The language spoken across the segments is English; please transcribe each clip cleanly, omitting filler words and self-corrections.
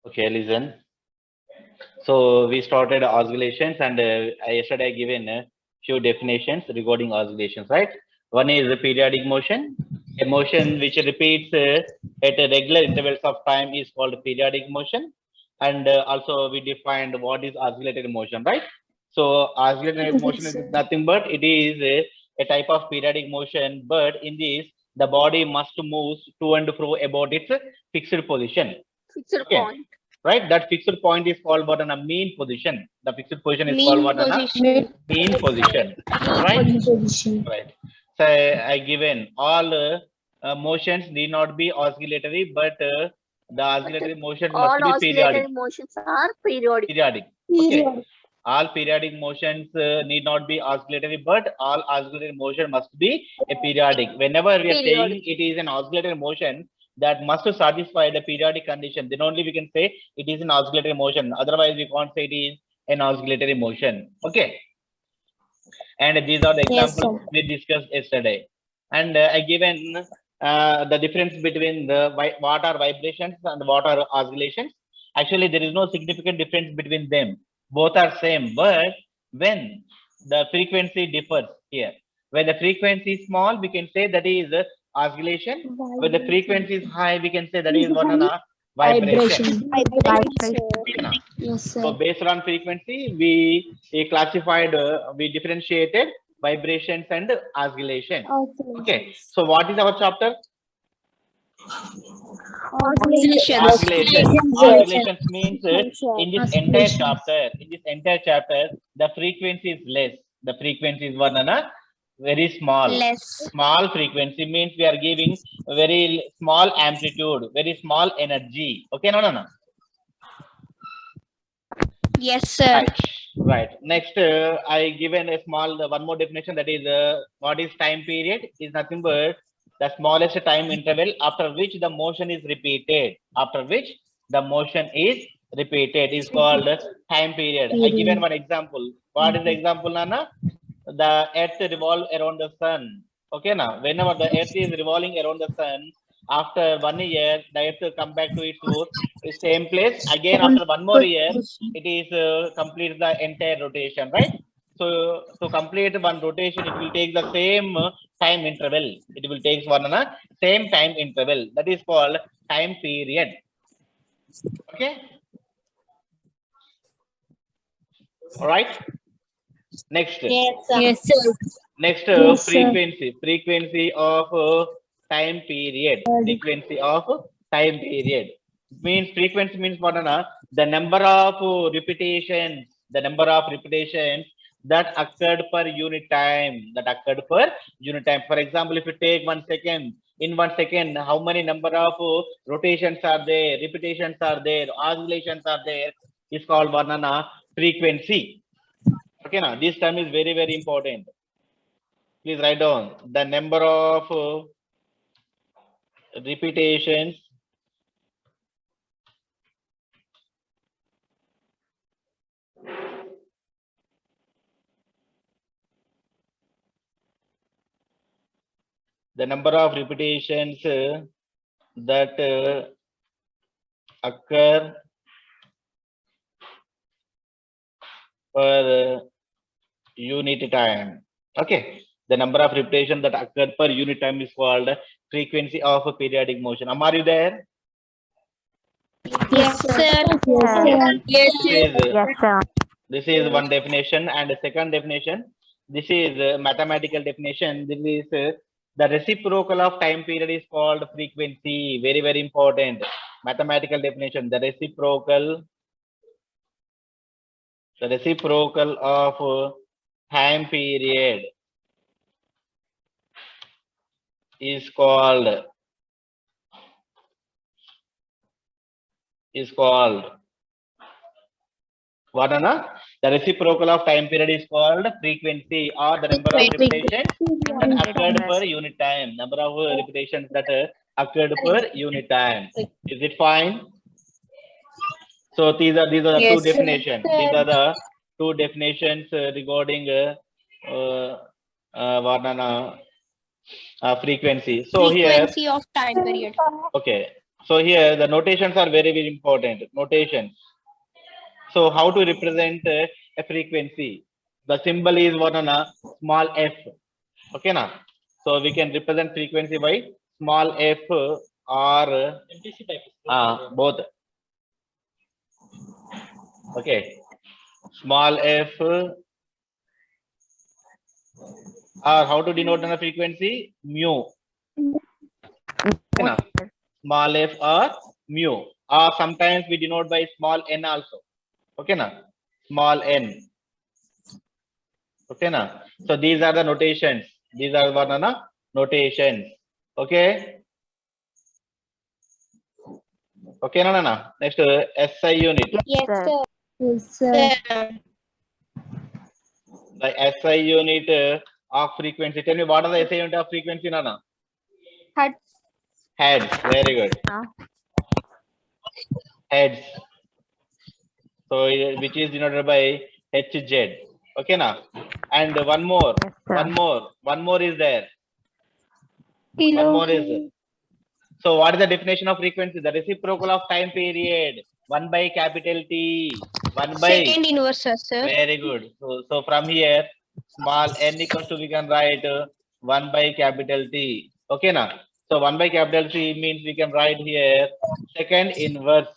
Okay, listen. So we started oscillations, and yesterday I given a few definitions regarding oscillations, right? One is the periodic motion. A motion which repeats at a regular intervals of time is called periodic motion. And also we defined what is oscillated motion, right? So oscillated motion is nothing but it is a type of periodic motion, but in this the body must move to and fro about its fixed position. Fixed point. Right, that fixed point is called what a mean position. The fixed position is Mean called what position. mean position, right? Right. So I given all motions need not be oscillatory, but the oscillatory motion All must be periodic. oscillatory motions are periodic. Okay. All periodic motions need not be oscillatory, but all oscillatory motion must be a periodic. Whenever we are saying it is an oscillatory motion, that must satisfy the periodic condition. Then only we can say it is an oscillatory motion. Otherwise, we can't say it is an oscillatory motion. Okay. And these are the examples we discussed yesterday. And I given the difference between the what are vibrations and what are oscillations. Actually, there is no significant difference between them. Both are same, but when the frequency differs here, when the frequency is small, we can say that is oscillation. When the frequency is high, we can say that is one vibration. Yes, sir. So based on frequency, we classified, we differentiated vibrations and oscillation. Okay. So what is our chapter? Oscillations means in this entire chapter, the frequency is less. The frequency is one very small. Small frequency means we are giving very small amplitude, very small energy. Okay, no. Yes, sir. Right. Next, I given a small one more definition, that is what is time period is nothing but the smallest time interval after which the motion is repeated. After which the motion is repeated is called time period. I given one example. What is the example, Nana? The earth revolve around the sun. Okay, now whenever the earth is revolving around the sun, after 1 year, the earth will come back to its same place. Again, after 1 more year, it is complete the entire rotation, right? So to complete one rotation, it will take the same time interval. It will take one same time interval. That is called time period. Okay. All right. Next. Yes, sir. Next, frequency of time period. Frequency of time period means frequency means what? The number of repetitions. The number of repetitions that occurred per unit time. For example, if you take 1 second, in 1 second, how many number of rotations are there? Repetitions are there? Oscillations are there? Is called banana frequency. Okay, now this term is very, very important. Please write down the number of repetitions that occur per unit time. Okay, the number of repetitions that occur per unit time is called frequency of a periodic motion. Are you there? Yes, sir. Yes, sir. This is one definition, and the second definition. This is mathematical definition. This is the reciprocal of time period is called frequency. Very, very important. Mathematical definition. The reciprocal of time period is called what, Anna? The reciprocal of time period is called frequency, or the number of repetitions that occurred per unit time. Number of repetitions that occurred per unit time. Is it fine? So these are the two definitions. These are the two definitions regarding Varnana frequency. So Frequency of time period. okay. So here the notations are very, very important. Notations. So how to represent a frequency? The symbol is Varnana small f. Okay, na? So we can represent frequency by small f or both. Okay, small f or how to denote the frequency? Mu. Okay, na? Small f or mu. Or sometimes we denote by small n also. Okay, na? Small n. Okay, na? So these are the notations. These are Varnana notations. Okay. Okay, na. Next, SI unit. Yes, sir. Yes, sir. The SI unit of frequency. Tell me what are the SI unit of frequency, Nana? Hertz. Heads. Very good. Heads. So which is denoted by HZ. Okay, na. And one more. One more is there. One more is. So what is the definition of frequency? The reciprocal of time period. 1 by capital T. 1 by Second inverse, sir. Very good. So from here, small n equals to we can write 1 by capital T. Okay, na? So 1 by capital T means we can write here second inverse.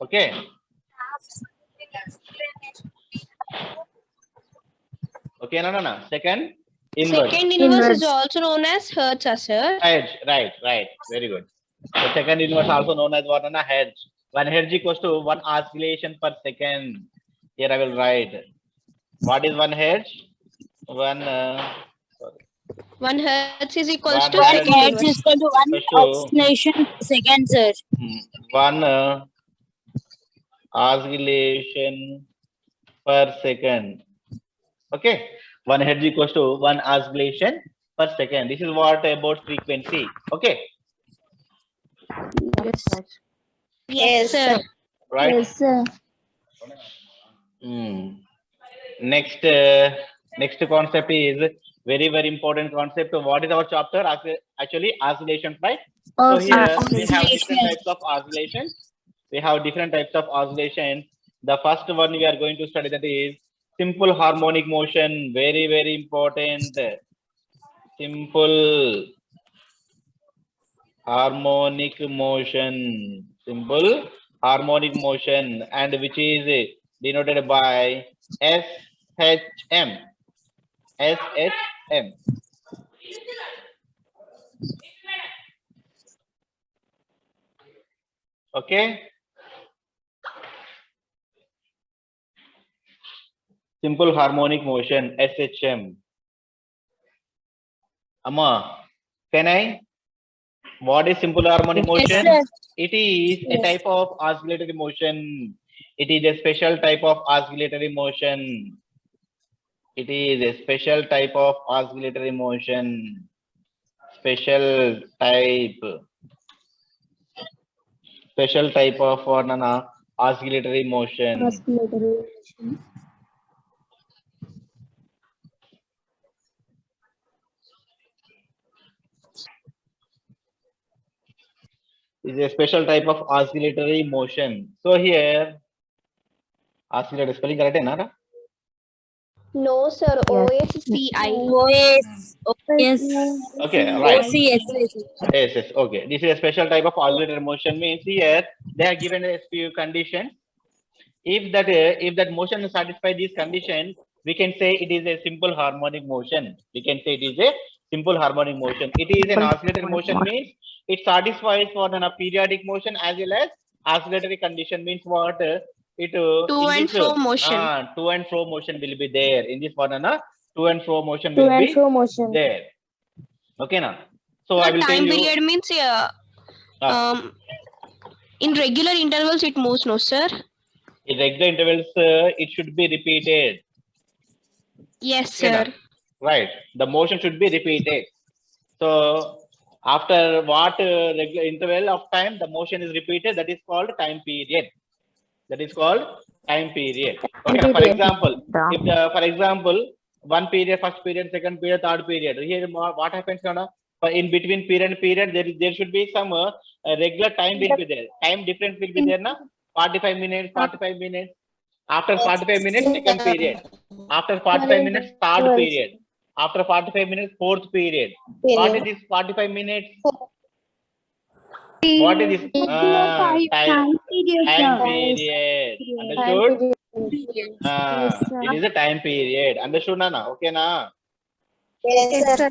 Okay. Okay, no. Second inverse. Second inverse is also known as hertz, sir. Right. Very good. So second inverse also known as what? Hertz. 1 hertz equals to 1 oscillation per second. Here I will write. What is 1 hertz? 1 hertz is equals One to hertz second Hertz inverse. is equal to 1 oscillation per second, sir. 1 oscillation per second. Okay, 1 hertz equals to 1 oscillation per second. This is what about frequency. Okay. Yes, sir. Right. Yes, sir. Next concept is very, very important concept. What is our chapter? Actually, oscillations, right? So here we have different types of oscillations. We have different types of oscillations. The first one we are going to study, that is simple harmonic motion. Very, very important. Simple harmonic motion. Simple harmonic motion, and which is denoted by SHM. SHM. Okay. Simple harmonic motion, SHM. Amma, can I? What is simple harmonic motion? Yes, It is a type of oscillatory motion. It is a special type of oscillatory motion. It is a special type of oscillatory motion. Special type of oscillatory motion. Is a special type of oscillatory motion. So here, oscillator spelling correct, na? No, sir. OSCI. Yes. Okay, right. Yes. Yes. Okay. This is a special type of oscillator motion. Means here they are given a few conditions. If that motion satisfies these conditions, we can say it is a simple harmonic motion. We can say it is a simple harmonic motion. It is an oscillatory motion, means it satisfies for a periodic motion as well as oscillatory condition. Means what? To and fro motion. To and fro motion will be there. In this one, to and fro motion will be there. Okay, now. So I will tell time you. period means in regular intervals it moves, no, sir? In regular intervals, it should be repeated. Yes, Okay, sir. now. Right. The motion should be repeated. So after what regular interval of time the motion is repeated, that is called time period. That is called time period. Okay. Now, for example, one period, first period, second period, third period. Here, what happens now? In between period, there should be some regular time will be there. Time difference will be there, na? 45 minutes, 45 minutes. After 45 minutes, second period. After 45 minutes, third period. After 45 minutes, fourth period. What is this 45 minutes? What is this? Time period. Understood? It is a time period. Understood, Nana? Okay, na? Yes, sir.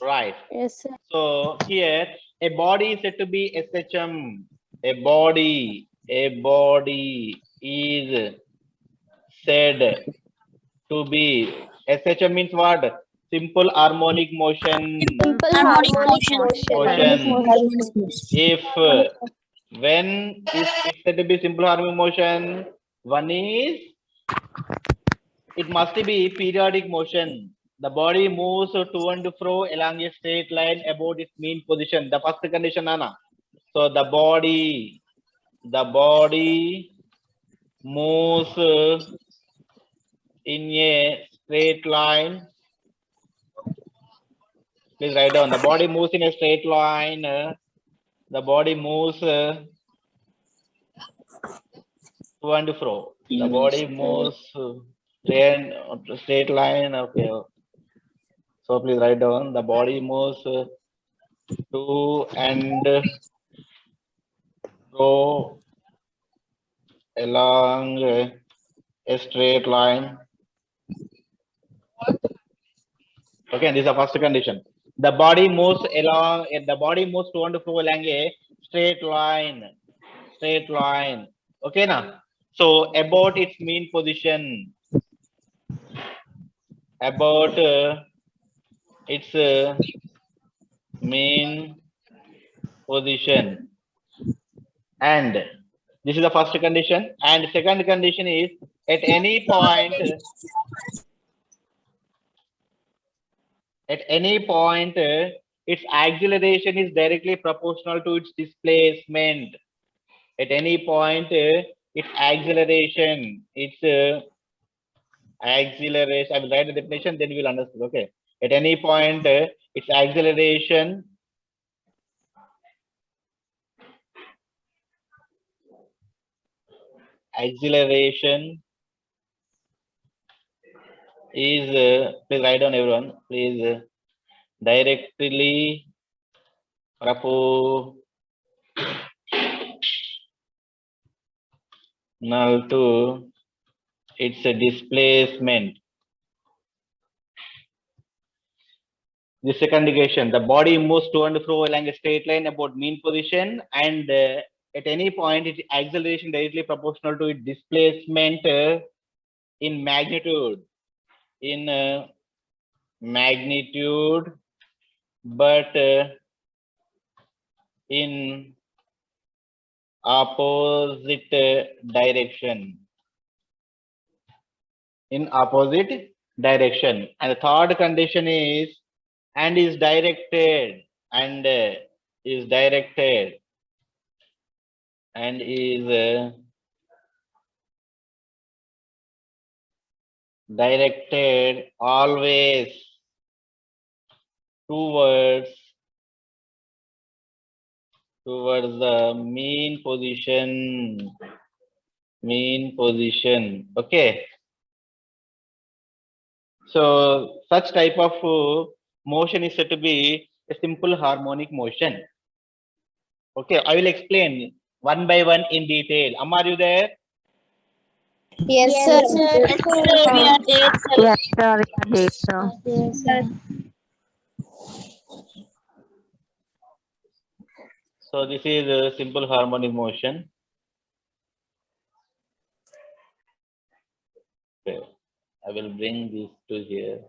Right. Yes, sir. So here, a body is said to be SHM. A body is said to be SHM means what? Simple harmonic motion. Simple Harmonic Motion. If when is it said to be simple harmonic motion? One is it must be periodic motion. The body moves to and fro along a straight line about its mean position. The first condition, Nana. So the body moves in a straight line. Please write down. The body moves in a straight line. The body moves to and fro. The body moves straight line. Okay. So please write down. The body moves to and fro along a straight line. Okay, this is the first condition. The body moves along. The body moves to and fro along a straight line. Straight line. Okay, now. So about its mean position. About its mean position. And this is the first condition. And second condition is at any point. At any point, its acceleration is directly proportional to its displacement. At any point, its acceleration, acceleration. I will write the definition, then you will understand. Okay. At any point, its acceleration is please write down everyone. Please directly proportional to its displacement. The second condition, the body moves to and fro along a straight line about mean position, and at any point, its acceleration directly proportional to its displacement in magnitude. In magnitude, but in opposite direction. In opposite direction. And the third condition is and is directed and is directed and is directed always towards the mean position. Okay. So such type of motion is said to be a simple harmonic motion. Okay, I will explain one by one in detail. Amma, are you there? Yes, sir. Yes, sir, we are there, sir. Yes, sir. Yes, sir. Yes, sir. So this is a simple harmonic motion. Okay. I will bring this to here.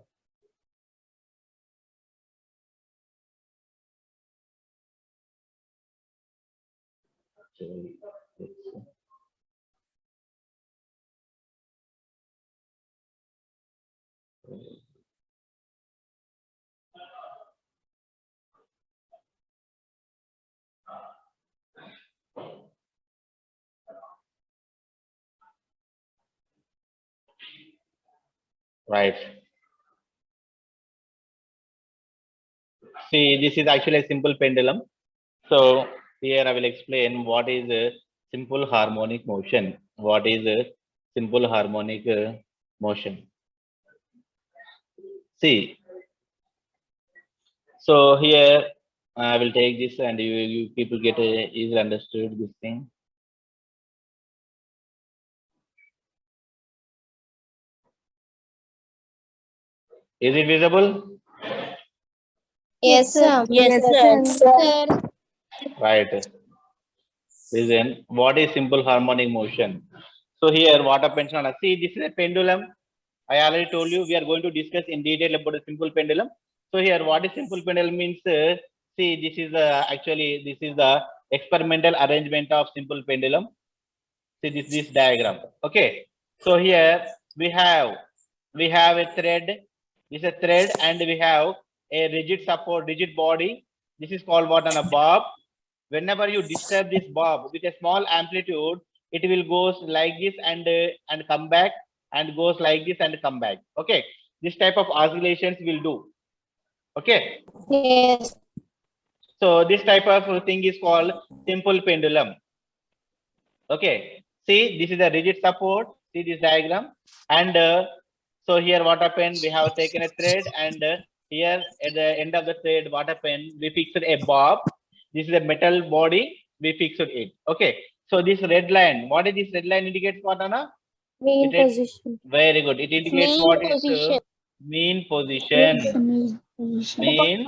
Right. See, this is actually a simple pendulum. So here I will explain what is a simple harmonic motion. What is a simple harmonic motion? See, so here I will take this and you people get a easily understood this thing. Is it visible? Yes, sir. Yes, sir. Right. Listen, what is simple harmonic motion? So here what happens now? See, this is a pendulum. I already told you we are going to discuss in detail about a simple pendulum. So here what is simple pendulum means? See, this is actually this is the experimental arrangement of simple pendulum. See this diagram. Okay. So here we have a thread. This is a thread, and we have a rigid support, rigid body. This is called what? A bob. Whenever you disturb this bob with a small amplitude, it will goes like this and come back, and goes like this and come back. Okay, this type of oscillations will do. Okay, Yes. so this type of thing is called simple pendulum. Okay, see, this is a rigid support. See this diagram, and so here what happened? We have taken a thread, and here at the end of the thread, what happened? We fixed a bob. This is a metal body. We fixed it. Okay, so this red line, what is this red line indicates what, Anna? Mean It is position. very good. It indicates Mean what is position. mean position. Mean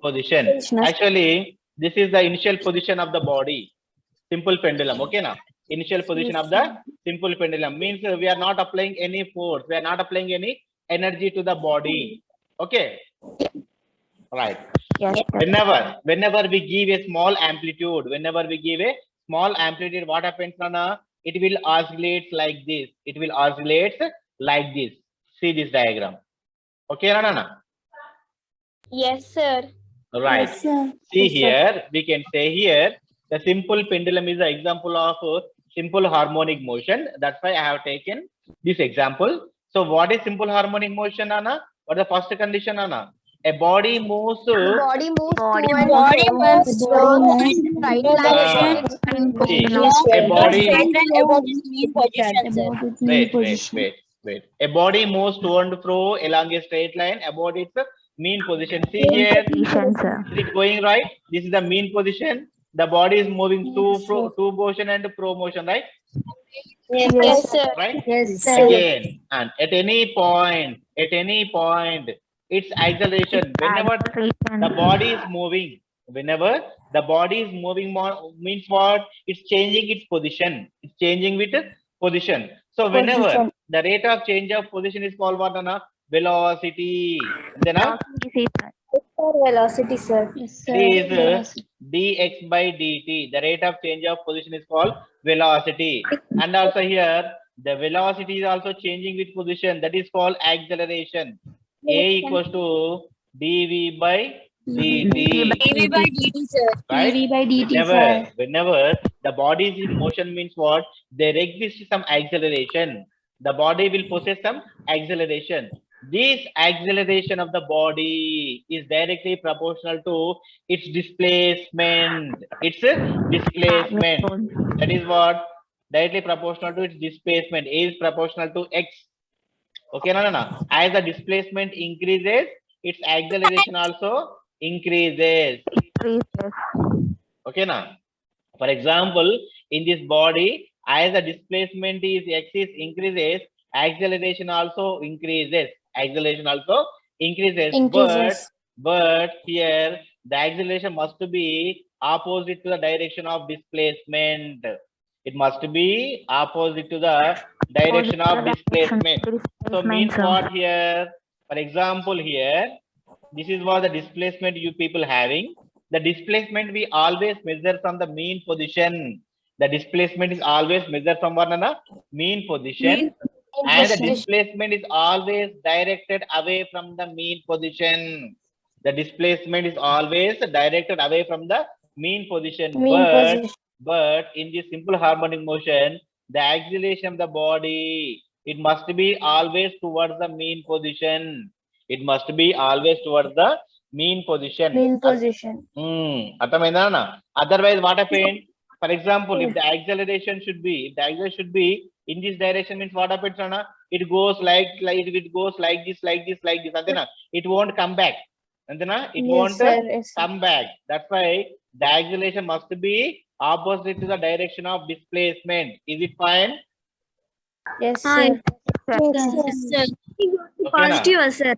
position. Actually, this is the initial position of the body. Simple pendulum. Okay, now initial position of the simple pendulum means we are not applying any force. We are not applying any energy to the body. Okay, right. Yes, sir. Whenever we give a small amplitude, what happens, Nana? It will oscillate like this. It will oscillate like this. See this diagram. Okay, Nana? Yes, sir. Right. See here, we can say here, the simple pendulum is an example of simple harmonic motion. That's why I have taken this example. So what is simple harmonic motion, Anna? What is the first condition, Anna? A body moves Body moves Body to and moves fro to along and right line Ah, its mean see, position. a body, About its mean position, wait. A body moves to and fro along a straight line about its mean position. See here, position, sir. is it going right? This is the mean position. The body is moving to motion and pro motion, right? Yes, sir. Right? Yes, Again, and at any point, its acceleration. Whenever the body is moving, means what? It's changing its position. It's changing with position. So whenever the rate of change of position is called what, Anna? Velocity. Then velocity, sir. it is dx by dt. The rate of change of position is called velocity. And also here, the velocity is also changing with position. That is called acceleration. A equals to dv by dt. dv by dt, sir. Right? Whenever the body is in motion means what? There exists some acceleration. The body will possess some acceleration. This acceleration of the body is directly proportional to its displacement. That is what? Directly proportional to its displacement. A is proportional to x. Okay, no. As the displacement increases, its acceleration also increases. Okay, now. For example, in this body, as the displacement is x increases, acceleration also increases. But here the acceleration must be opposite to the direction of displacement. It must be opposite to the direction of displacement. So means what here? For example, here, this is what the displacement you people having. The displacement we always measure from the mean position. The displacement is always measured from one another mean position. And the displacement is always directed away from the mean position. The displacement is always directed away from the mean position. But in this simple harmonic motion, the acceleration of the body it must be always towards the mean position. It must be always towards the mean position. Mean position. Arthamainda na? Otherwise, what happened? For example, if the acceleration should be in this direction, means what happens, Anna? It goes like it goes like this, Antenna. It won't come back. Antenna, it won't come back. That's why the acceleration must be opposite to the direction of displacement. Is it fine? Yes, sir. Yes, sir. Positive, sir.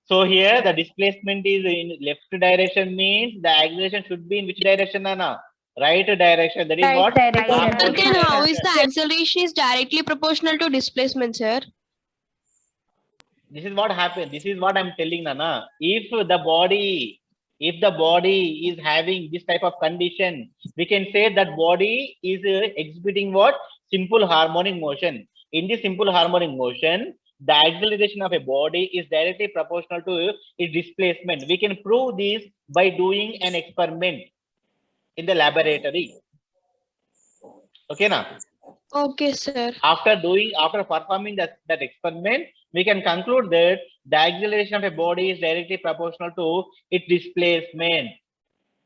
So here the displacement is in left direction, means the acceleration should be in which direction, Anna? Right direction. That is Right what? direction. Opposite Then how direction. is the acceleration is directly proportional to displacement, sir? This is what happened. This is what I'm telling, Nana. If the body is having this type of condition, we can say that body is exhibiting what? Simple harmonic motion. In this simple harmonic motion, the acceleration of a body is directly proportional to its displacement. We can prove this by doing an experiment in the laboratory. Okay, na? Okay, sir. After performing that experiment, we can conclude that the acceleration of a body is directly proportional to its displacement.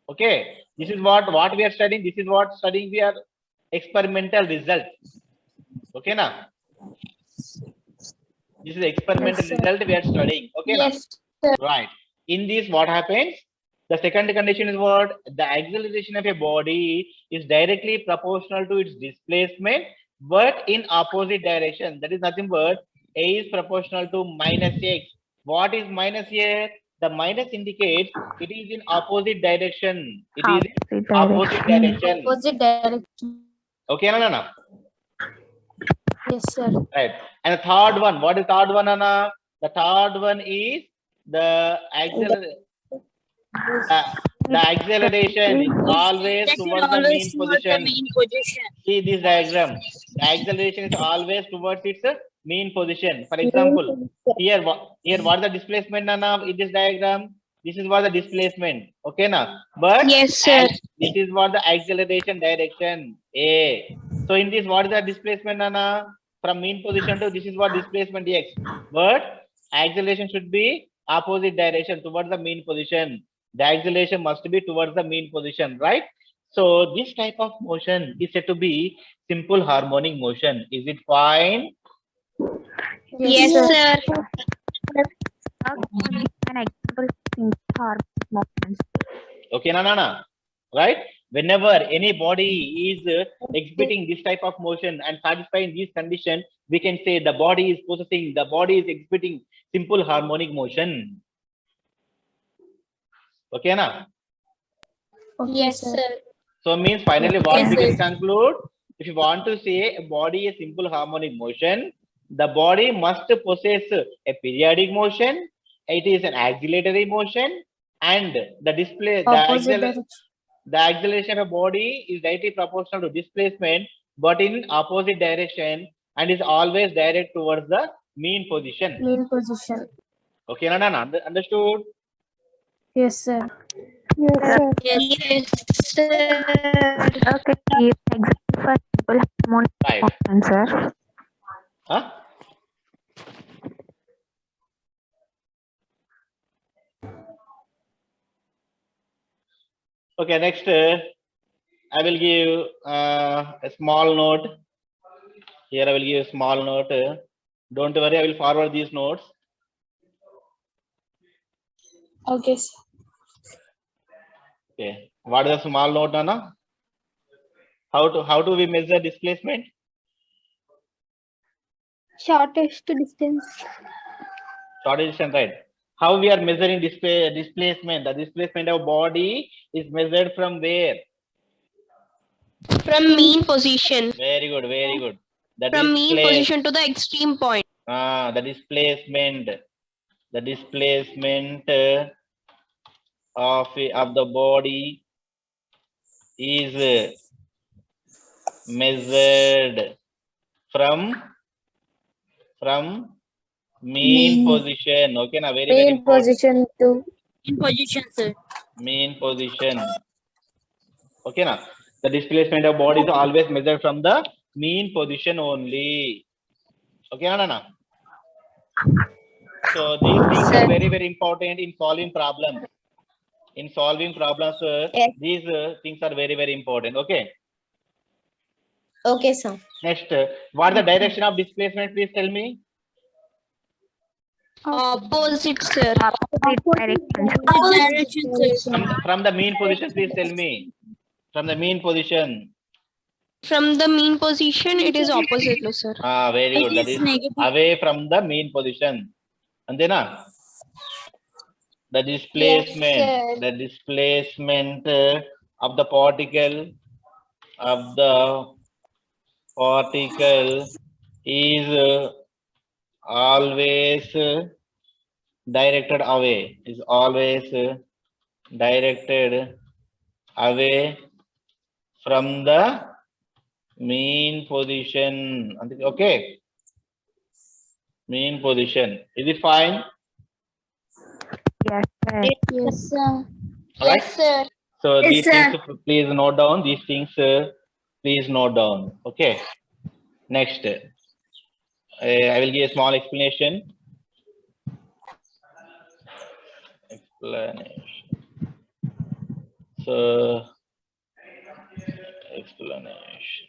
Okay, this is what we are studying. This is what studying we are experimental result. Okay, na? This is experimental result we are studying. Okay, Yes, na? Right. In this, what happens? The second condition is what? The acceleration of a body is directly proportional to its displacement, but in opposite direction. That is nothing but A is proportional to minus X. What is minus here? The minus indicates it is in opposite direction. It is in opposite direction. Opposite direction. Okay, Anna? Yes, sir. Right. And the third one, what is third one, Anna? The third one is the acceleration. The acceleration is always towards the mean position. See this diagram. The acceleration is always towards its mean position. For example, here what is the displacement, Nana? In this diagram, this is what the displacement. Okay, na? But Yes, sir. this is what the acceleration direction A. So in this, what is the displacement, Nana? From mean position to this is what displacement X. But acceleration should be opposite direction towards the mean position. The acceleration must be towards the mean position, right? So this type of motion is said to be simple harmonic motion. Is it fine? Yes, sir. An example simple harmonic motions. Okay, Nana, right? Whenever any body is exhibiting this type of motion and satisfying these conditions, we can say the body is exhibiting simple harmonic motion. Okay, na? Yes, sir. So means finally what Yes, we can sir. conclude, if you want to say a body is simple harmonic motion, the body must possess a periodic motion, it is an axillary motion, and the acceleration of a body is directly proportional to displacement, but in opposite direction and is always direct towards the mean position. Mean position. Okay, Nana, understood? Yes, sir. Yes, sir. Okay, give example for simple harmonic Right. motion, sir. Huh? Okay, next I will give a small note. Here I will give a small note. Don't worry, I will forward these notes. Okay, sir. Okay, what is a small note, Nana? How do we measure displacement? Shortest distance. Short distance, right? How we are measuring displacement? The displacement of body is measured from where? From mean position. Very good, very good. The From mean displace- position to the extreme point. the displacement of the body is measured from mean position. Okay, na? Very Mean important. position to In position, sir. Mean position. Okay, na? The displacement of body is always measured from the mean position only. Okay, Anna? So these things are very, very important in solving problems. In solving problems, Yes. these things are very, very important. Okay. Okay, sir. Next, what is the direction of displacement? Please tell me. Opposite, sir. Opposite direction. From the mean position, please tell me. From the mean position. From the mean position, it is opposite, no, sir. Ah, very good. That is away from the mean position. And then the displacement, Yes, sir. the displacement of the particle is always directed away. Is always directed away from the mean position. Okay. Mean position. Is it fine? Yes, sir. Yes, sir. Alright? Yes, sir. So Yes, these sir. things please note down. These things please note down. Okay. Next, I will give a small explanation. So explanation.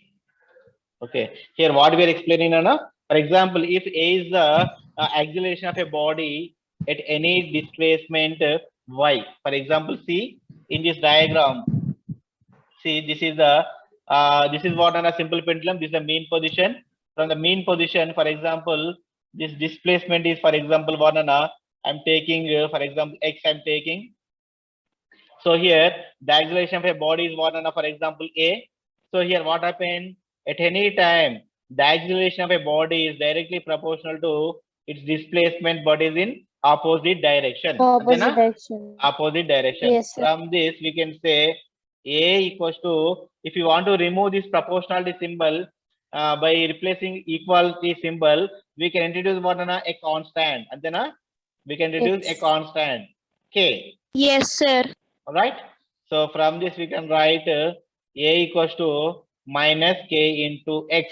Okay. Here, what we are explaining, Anna. For example, if A is the acceleration of a body at any displacement y. For example, see in this diagram. See, this is what on a simple pendulum. This is the mean position. From the mean position, for example, this displacement is, for example, what on a I'm taking, for example, x I'm taking. So here the acceleration of a body is what on a, for example, a. So here what happened at any time the acceleration of a body is directly proportional to its displacement, but is in opposite direction. Opposite Antena? direction. Opposite direction. Yes, sir. From this we can say A equals to, if you want to remove this proportionality symbol by replacing equality symbol, we can introduce what on a constant. Antena? We can introduce a X. constant K. Yes, sir. All right. So from this we can write A equals to minus K into X.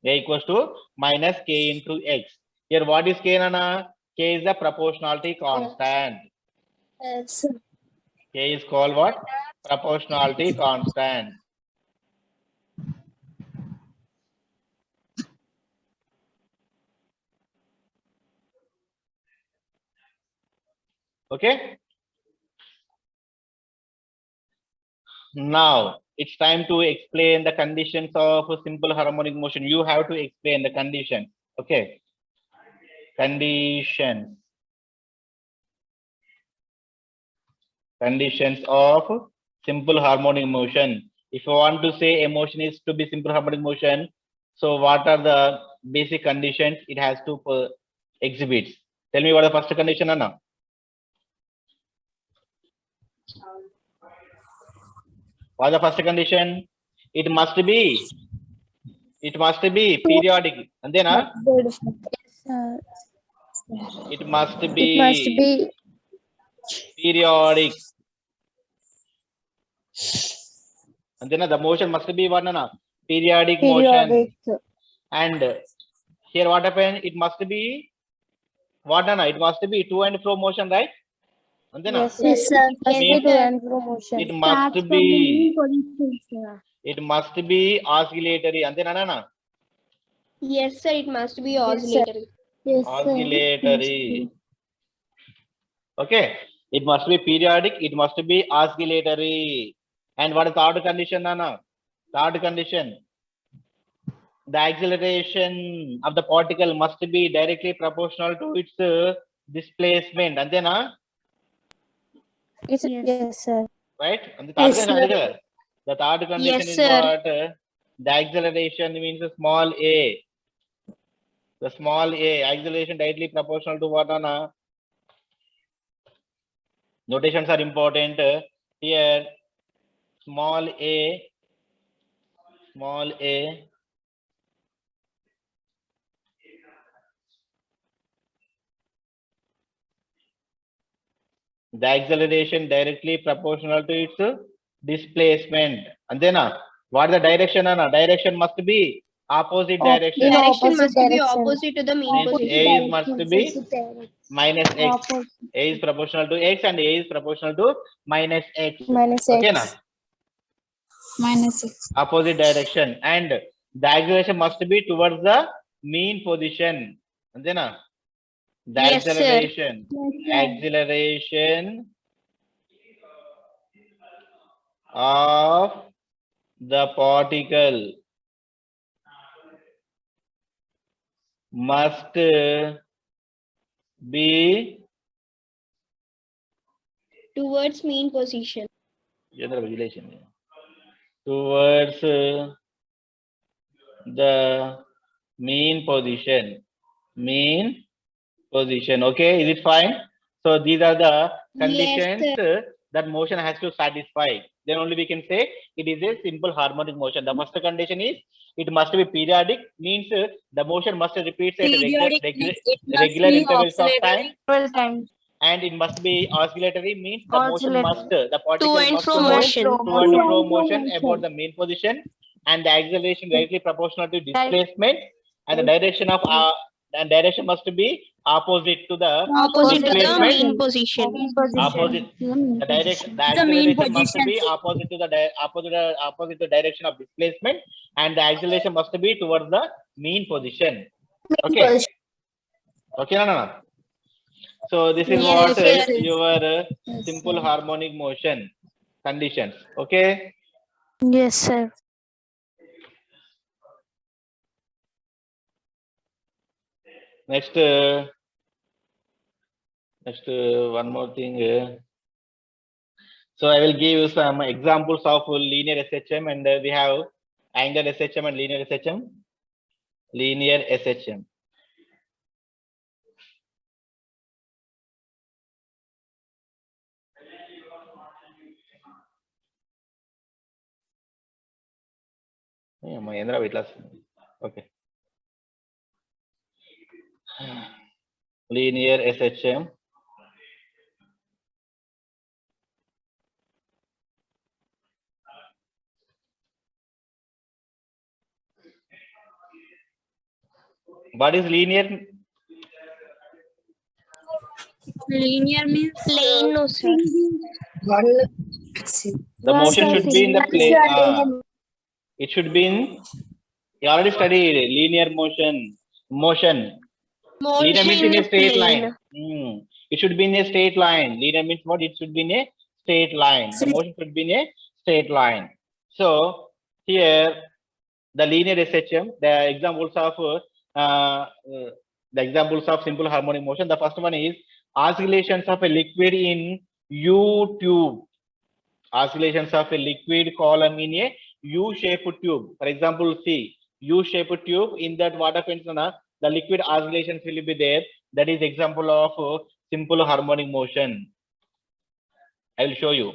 A equals to minus K into X. Here what is K, Nana? K is the proportionality constant. Yes. K is called what? Proportionality constant. Okay. Now it's time to explain the conditions of simple harmonic motion. You have to explain the condition. Okay. Conditions of simple harmonic motion. If you want to say a motion is to be simple harmonic motion, so what are the basic conditions it has to exhibit? Tell me what the first condition, Anna. What the first condition? It must be periodic. And then it must be periodic. And then the motion must be what, Nana? Periodic motion. And here what happened? It must be what, Nana? It must be to and fro motion, right? And then Yes, Yes, sir. it must be oscillatory. And then Nana? Yes, sir. It must be Yes, sir. oscillatory. Yes, Oscillatory. Okay. It must be periodic. It must be oscillatory. And what is the third condition, Nana? Third condition. The acceleration of the particle must be directly proportional to its displacement. And then, Yes, sir. right? And the third Yes, condition, sir. the third condition Yes, is sir. what? The acceleration means a small a. The small a acceleration directly proportional to what, Nana? Notations are important. Here, small a. The acceleration directly proportional to its displacement. And then What the direction, Anna? Direction must be opposite direction. In Direction opposite must be direction. opposite to the mean Means position. A is must be minus x. Opposite. A is proportional to x and A is proportional to minus x. Minus Okay, X. na? Minus X. Opposite direction, and the acceleration must be towards the mean position. Andena? The Yes, sir. acceleration of the particle must be Towards mean position. towards the mean position. Mean position. Okay, is it fine? So these are the conditions that motion has to satisfy. Then only we can say it is a simple harmonic motion. The first condition is it must be periodic, means the motion must repeat at regular intervals of time, and it must be oscillatory, means the motion must, the particle To and must fro move motion. to and fro motion about the mean position, and the acceleration directly proportional to displacement, and the direction of and direction must be opposite to the Opposite to the displacement. mean position. Opposite. The direction, the acceleration must be opposite to the opposite to direction of displacement, and the acceleration must be towards the mean position. Okay. Okay, no. So this is what your simple harmonic motion conditions. Okay. Yes, sir. Next, one more thing. So I will give you some examples of linear SHM, and we have angular SHM and linear SHM. Linear SHM. Yeah, my Indra weight loss. Okay. Linear SHM. What is linear? Linear means Plain, no, sir. The motion should be in the plane. It should be in. You already studied linear motion. Motion. Linear means in a straight line. It should be in a straight line. Linear means what? It should be in a straight line. The motion should be in a straight line. So here, the linear SHM, the examples of simple harmonic motion. The first one is oscillations of a liquid in U tube. Oscillations of a liquid column in a U-shaped tube. For example, see U-shaped tube. In that, what happens? The liquid oscillations will be there. That is example of simple harmonic motion. I will show you.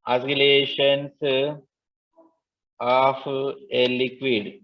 Oscillations of a liquid